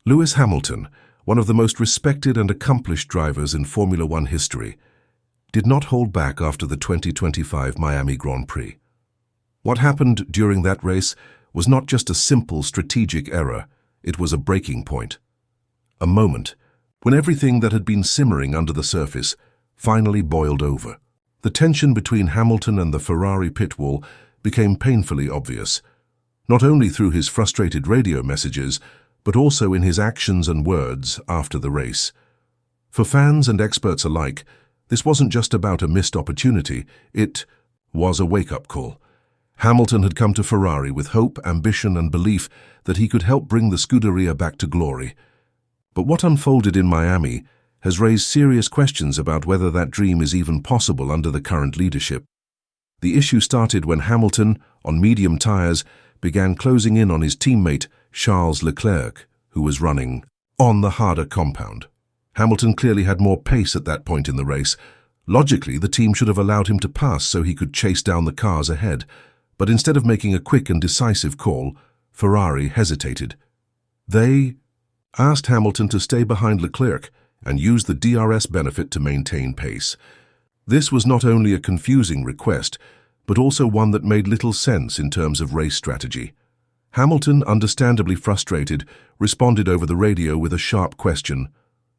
Lewis Hamilton, one of the most respected and accomplished drivers in Formula One history, did not hold back after the 2025 Miami Grand Prix. What happened during that race was not just a simple strategic error, it was a breaking point. A moment when everything that had been simmering under the surface finally boiled over. The tension between Hamilton and the Ferrari pit wall became painfully obvious, not only through his frustrated radio messages, but also in his actions and words after the race. For fans and experts alike, this wasn't just about a missed opportunity, it was a wake-up call. Hamilton had come to Ferrari with hope, ambition, and belief that he could help bring the Scuderia back to glory. But what unfolded in Miami has raised serious questions about whether that dream is even possible under the current leadership. The issue started when Hamilton, on medium tires, began closing in on his teammate Charles Leclerc, who was running on the harder compound. Hamilton clearly had more pace at that point in the race. Logically, the team should have allowed him to pass so he could chase down the cars ahead. But instead of making a quick and decisive call, Ferrari hesitated. They asked Hamilton to stay behind Leclerc and use the DRS benefit to maintain pace. This was not only a confusing request, but also one that made little sense in terms of race strategy. Hamilton, understandably frustrated, responded over the radio with a sharp question.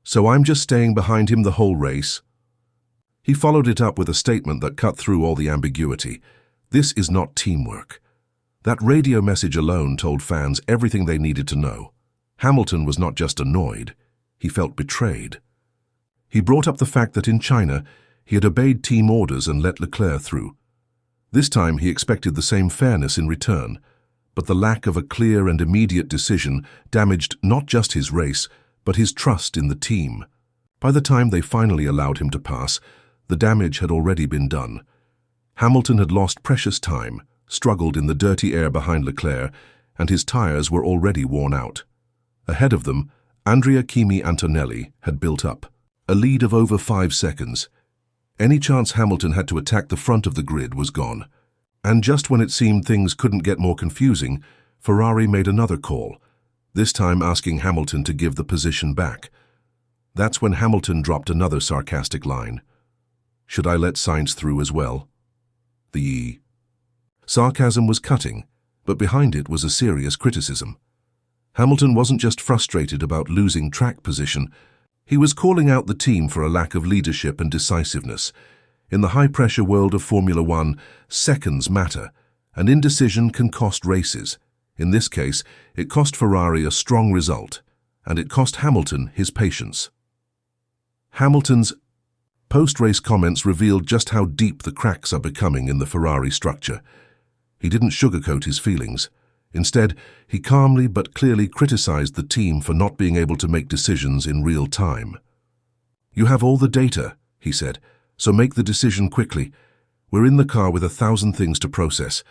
"So I'm just staying behind him the whole race?" He followed it up with a statement that cut through all the ambiguity. This is not teamwork. That radio message alone told fans everything they needed to know. Hamilton was not just annoyed, he felt betrayed. He brought up the fact that in China, he had obeyed team orders and let Leclerc through. This time he expected the same fairness in return, but the lack of a clear and immediate decision damaged not just his race, but his trust in the team. By the time they finally allowed him to pass, the damage had already been done. Hamilton had lost precious time, struggled in the dirty air behind Leclerc, and his tires were already worn out. Ahead of them, Andrea Kimi Antonelli had built up, a lead of over 5 seconds. Any chance Hamilton had to attack the front of the grid was gone. And just when it seemed things couldn't get more confusing, Ferrari made another call, this time asking Hamilton to give the position back. That's when Hamilton dropped another sarcastic line. "Should I let Sainz through as well?" The sarcasm was cutting, but behind it was a serious criticism. Hamilton wasn't just frustrated about losing track position, he was calling out the team for a lack of leadership and decisiveness. In the high-pressure world of Formula One, seconds matter, and indecision can cost races. In this case, it cost Ferrari a strong result, and it cost Hamilton his patience. Hamilton's post-race comments revealed just how deep the cracks are becoming in the Ferrari structure. He didn't sugarcoat his feelings. Instead, he calmly but clearly criticized the team for not being able to make decisions in real time. "You have all the data," he said, "so make the decision quickly. We're in the car with 1,000 things to process."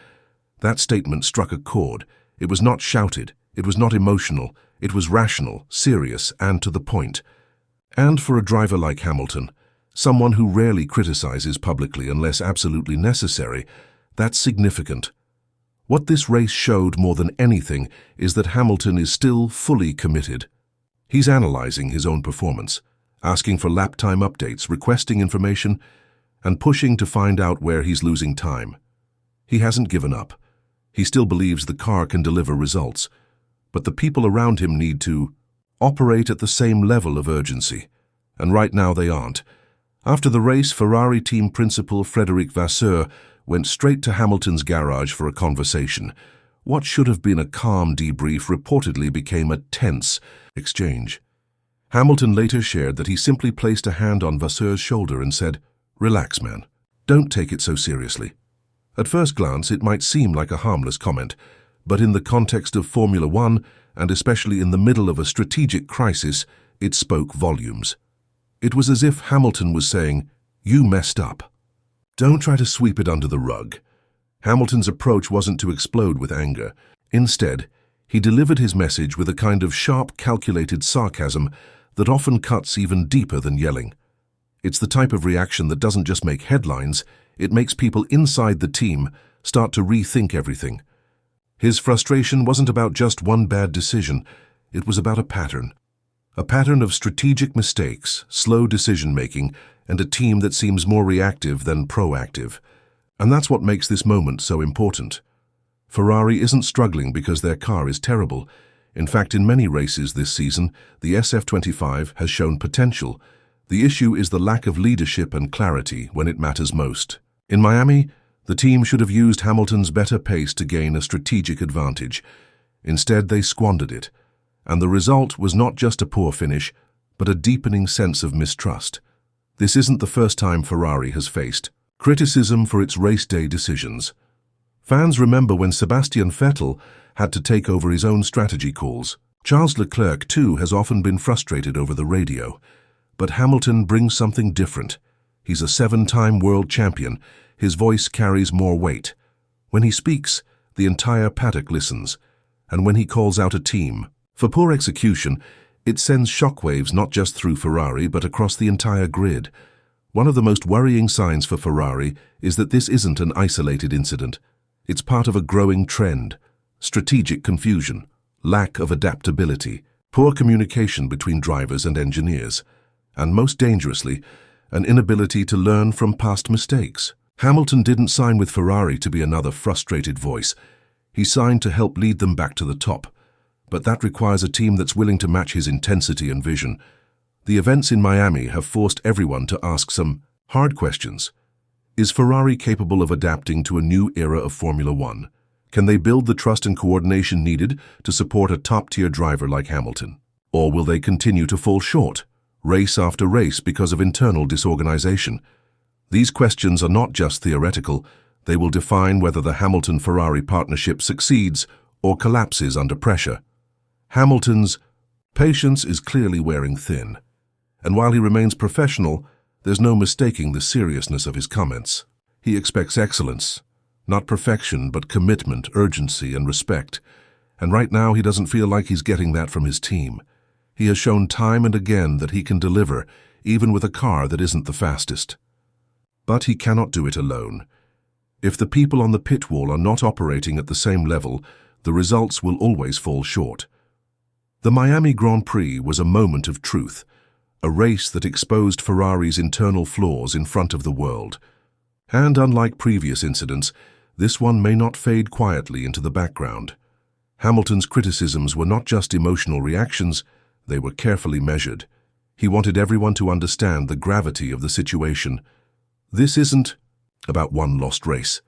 That statement struck a chord. It was not shouted, it was not emotional, it was rational, serious, and to the point. And for a driver like Hamilton, someone who rarely criticizes publicly unless absolutely necessary, that's significant. What this race showed more than anything is that Hamilton is still fully committed. He's analyzing his own performance, asking for lap time updates, requesting information, and pushing to find out where he's losing time. He hasn't given up. He still believes the car can deliver results, but the people around him need to operate at the same level of urgency, and right now they aren't. After the race, Ferrari team principal Frédéric Vasseur went straight to Hamilton's garage for a conversation. What should have been a calm debrief reportedly became a tense exchange. Hamilton later shared that he simply placed a hand on Vasseur's shoulder and said, "Relax, man. Don't take it so seriously." At first glance, it might seem like a harmless comment, but in the context of Formula One, and especially in the middle of a strategic crisis, it spoke volumes. It was as if Hamilton was saying, "You messed up. Don't try to sweep it under the rug." Hamilton's approach wasn't to explode with anger. Instead, he delivered his message with a kind of sharp, calculated sarcasm that often cuts even deeper than yelling. It's the type of reaction that doesn't just make headlines, it makes people inside the team start to rethink everything. His frustration wasn't about just one bad decision, It was about a pattern. A pattern of strategic mistakes, slow decision-making, and a team that seems more reactive than proactive. And that's what makes this moment so important. Ferrari isn't struggling because their car is terrible. In fact, in many races this season, the SF25 has shown potential. The issue is the lack of leadership and clarity when it matters most. In Miami, the team should have used Hamilton's better pace to gain a strategic advantage. Instead, they squandered it. And the result was not just a poor finish, but a deepening sense of mistrust. This isn't the first time Ferrari has faced criticism for its race day decisions. Fans remember when Sebastian Vettel had to take over his own strategy calls. Charles Leclerc, too, has often been frustrated over the radio. But Hamilton brings something different. He's a 7-time world champion. His voice carries more weight. When he speaks, the entire paddock listens. And when he calls out a team for poor execution, it sends shockwaves not just through Ferrari but across the entire grid. One of the most worrying signs for Ferrari is that this isn't an isolated incident. It's part of a growing trend: strategic confusion, lack of adaptability, poor communication between drivers and engineers, and most dangerously, an inability to learn from past mistakes. Hamilton didn't sign with Ferrari to be another frustrated voice. He signed to help lead them back to the top. But that requires a team that's willing to match his intensity and vision. The events in Miami have forced everyone to ask some hard questions. Is Ferrari capable of adapting to a new era of Formula One? Can they build the trust and coordination needed to support a top-tier driver like Hamilton? Or will they continue to fall short, race after race, because of internal disorganization? These questions are not just theoretical. They will define whether the Hamilton-Ferrari partnership succeeds or collapses under pressure. Hamilton's patience is clearly wearing thin. And while he remains professional, there's no mistaking the seriousness of his comments. He expects excellence, not perfection, but commitment, urgency, and respect. And right now, he doesn't feel like he's getting that from his team. He has shown time and again that he can deliver, even with a car that isn't the fastest. But he cannot do it alone. If the people on the pit wall are not operating at the same level, the results will always fall short. The Miami Grand Prix was a moment of truth, a race that exposed Ferrari's internal flaws in front of the world. And unlike previous incidents, this one may not fade quietly into the background. Hamilton's criticisms were not just emotional reactions, they were carefully measured. He wanted everyone to understand the gravity of the situation. This isn't about one lost race.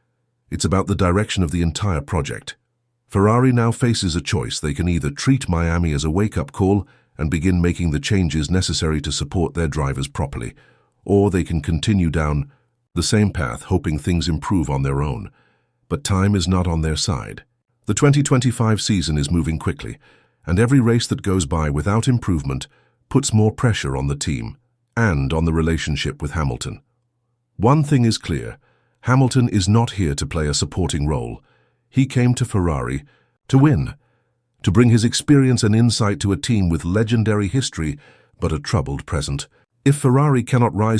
It's about the direction of the entire project. Ferrari now faces a choice. They can either treat Miami as a wake-up call and begin making the changes necessary to support their drivers properly, or they can continue down the same path, hoping things improve on their own. But time is not on their side. The 2025 season is moving quickly, and every race that goes by without improvement puts more pressure on the team and on the relationship with Hamilton. One thing is clear: Hamilton is not here to play a supporting role. He came to Ferrari to win, to bring his experience and insight to a team with legendary history but a troubled present. If Ferrari cannot rise